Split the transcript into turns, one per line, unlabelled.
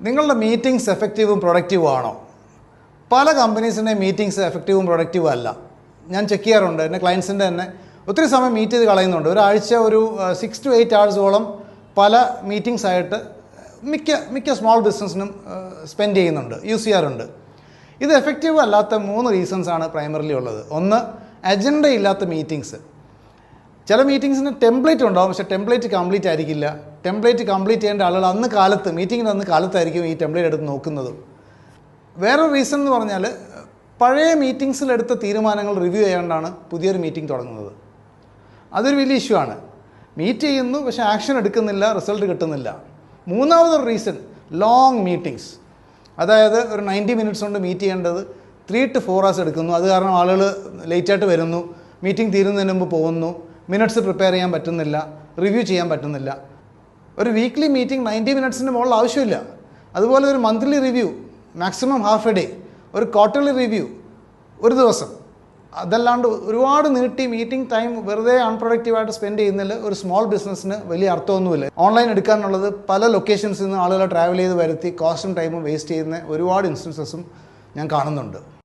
നിങ്ങളുടെ മീറ്റിംഗ്സ് എഫക്റ്റീവും പ്രൊഡക്റ്റീവും ആണോ? പല കമ്പനീസിൻ്റെ മീറ്റിംഗ്സ് എഫക്റ്റീവും പ്രൊഡക്റ്റീവും അല്ല. ഞാൻ ചെക്ക് ചെയ്യാറുണ്ട്. എൻ്റെ ക്ലയൻസിൻ്റെ തന്നെ ഒത്തിരി സമയം മീറ്റ് ചെയ്ത് കളയുന്നുണ്ട്. ഒരാഴ്ച ഒരു 6 to 8 hours പല മീറ്റിംഗ്സ് ആയിട്ട് മിക്ക സ്മോൾ ബിസിനസ്സിനും സ്പെൻഡ് ചെയ്യുന്നുണ്ട്, യൂസ് ചെയ്യാറുണ്ട്. ഇത് എഫക്റ്റീവ് അല്ലാത്ത 3 റീസൺസാണ് പ്രൈമറിലി ഉള്ളത്. ഒന്ന്, അജണ്ട ഇല്ലാത്ത മീറ്റിംഗ്സ്. ചില മീറ്റിംഗ്സിന് ടെംപ്ലേറ്റ് ഉണ്ടാവും, പക്ഷേ ടെംപ്ലേറ്റ് കംപ്ലീറ്റ് ആയിരിക്കില്ല. ടെംപ്ലേറ്റ് കംപ്ലീറ്റ് ചെയ്യേണ്ട ആളുകൾ മീറ്റിങ്ങിൻ്റെ അന്ന് കാലത്തായിരിക്കും ഈ ടെംപ്ലേറ്റ് എടുത്ത് നോക്കുന്നത്. വേറൊരു റീസൺ എന്ന് പറഞ്ഞാൽ പഴയ മീറ്റിംഗ്സിലെടുത്ത തീരുമാനങ്ങൾ റിവ്യൂ ചെയ്യാണ്ടാണ് പുതിയൊരു മീറ്റിംഗ് തുടങ്ങുന്നത്. അതൊരു വലിയ ഇഷ്യൂ ആണ്. മീറ്റ് ചെയ്യുന്നു, പക്ഷേ ആക്ഷൻ എടുക്കുന്നില്ല, റിസൾട്ട് കിട്ടുന്നില്ല. മൂന്നാമതൊരു റീസൺ, ലോങ് മീറ്റിംഗ്സ്. അതായത് ഒരു 90 minutes കൊണ്ട് മീറ്റ് ചെയ്യേണ്ടത് 3 to 4 hours എടുക്കുന്നു. അത് കാരണം ആളുകൾ ലേറ്റായിട്ട് വരുന്നു, മീറ്റിംഗ് തീരുന്നതിന് മുമ്പ് പോകുന്നു, മിനിറ്റ്സ് പ്രിപ്പയർ ചെയ്യാൻ പറ്റുന്നില്ല, റിവ്യൂ ചെയ്യാൻ പറ്റുന്നില്ല. ഒരു വീക്ക്ലി മീറ്റിംഗ് 90 minutes മുകളിൽ ആവശ്യമില്ല. അതുപോലെ ഒരു monthly review maximum half A day, ഒരു ക്വാർട്ടർലി റിവ്യൂ ഒരു ദിവസം. അതല്ലാണ്ട് ഒരുപാട് നീട്ടി മീറ്റിംഗ് ടൈം വെറുതെ അൺപ്രൊഡക്റ്റീവായിട്ട് സ്പെൻഡ് ചെയ്യുന്നതിൽ ഒരു സ്മോൾ ബിസിനസ്സിന് വലിയ അർത്ഥമൊന്നുമില്ല. ഓൺലൈൻ എടുക്കാനുള്ളത് പല ലൊക്കേഷൻസിൽ നിന്ന് ആളുകൾ ട്രാവൽ ചെയ്ത് വരുത്തി കോസ്റ്റും ടൈമും വേസ്റ്റ് ചെയ്യുന്ന ഒരുപാട് ഇൻസ്റ്റൻസസും ഞാൻ കാണുന്നുണ്ട്.